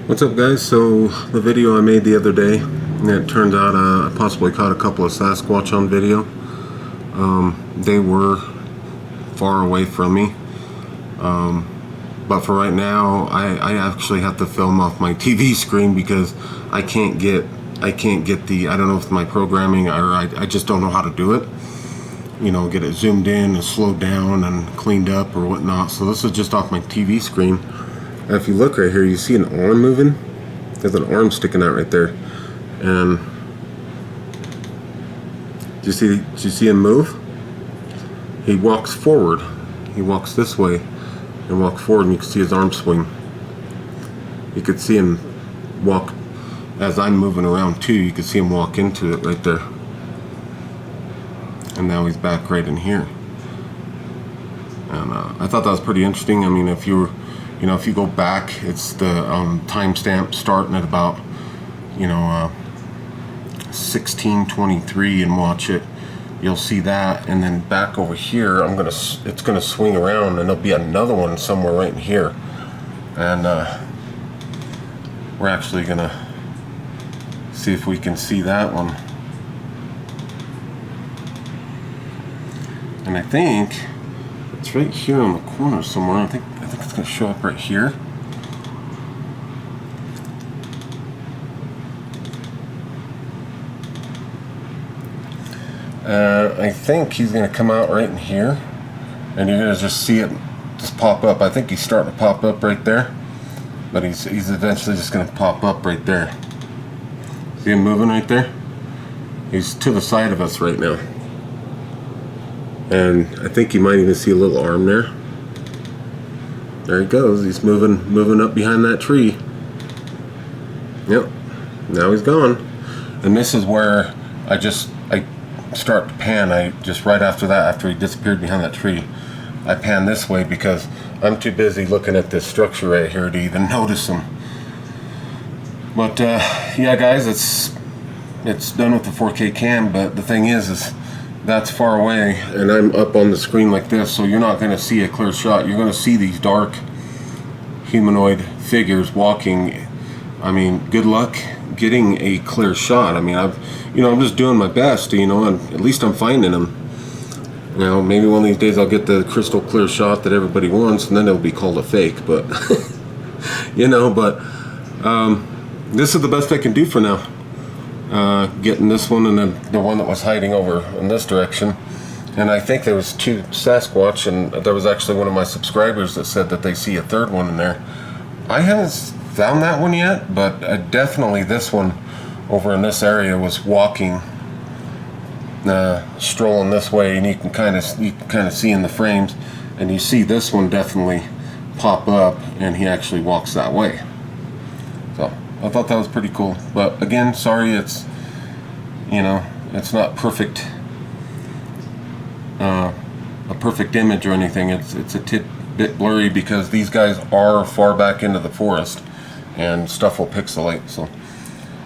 What's up, guys? So the video I made the other day, and it turns out I possibly caught a couple of Sasquatch on video. They were far away from me, but for right now I actually have to film off my TV screen because I can't get the, I don't know if it's my programming or I just don't know how to do it, you know, get it zoomed in and slowed down and cleaned up or whatnot. So this is just off my TV screen. If you look right here, you see an arm moving. There's an arm sticking out right there. And do you see him move? He walks forward. He walks this way and walks forward, and you can see his arm swing. You could see him walk as I'm moving around too. You could see him walk into it right there. And now he's back right in here. And I thought that was pretty interesting. I mean, if you go back, it's the timestamp starting at about, 1623, and watch it. You'll see that, and then back over here, it's gonna swing around, and there'll be another one somewhere right in here, and we're actually gonna see if we can see that one. And I think it's right here on the corner somewhere. I think it's gonna show up right here. I think he's gonna come out right in here, and you're gonna just see it just pop up. I think he's starting to pop up right there, but he's eventually just gonna pop up right there. See him moving right there? He's to the side of us right now, and I think you might even see a little arm there. There he goes. He's moving up behind that tree. Yep. Now he's gone. And this is where I start to pan. I just right after that, after he disappeared behind that tree, I pan this way because I'm too busy looking at this structure right here to even notice him. But yeah, guys, it's done with the 4K cam. But the thing is that's far away, and I'm up on the screen like this, so you're not going to see a clear shot. You're going to see these dark humanoid figures walking. I mean, good luck getting a clear shot. I mean, I'm just doing my best, and at least I'm finding them. Maybe one of these days I'll get the crystal clear shot that everybody wants, and then it'll be called a fake. But this is the best I can do for now. Getting this one, and then the one that was hiding over in this direction. And I think there was two Sasquatch, and there was actually one of my subscribers that said that they see a third one in there. I haven't found that one yet, but definitely this one over in this area was walking, strolling this way, and you can kind of see in the frames, and you see this one definitely pop up, and he actually walks that way. So I thought that was pretty cool. But again, sorry, it's not perfect, a perfect image or anything. It's a bit blurry because these guys are far back into the forest, and stuff will pixelate. So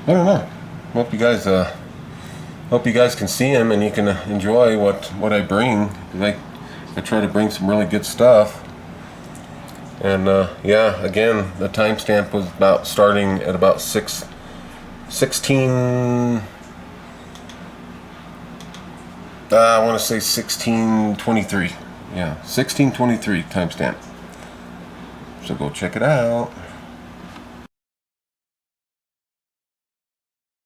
I don't know. Hope you guys can see him, and you can enjoy what I bring. I try to bring some really good stuff. And yeah, again, the timestamp was about starting at about 16. I want to say 1623. Yeah, 1623 timestamp. So go check it out.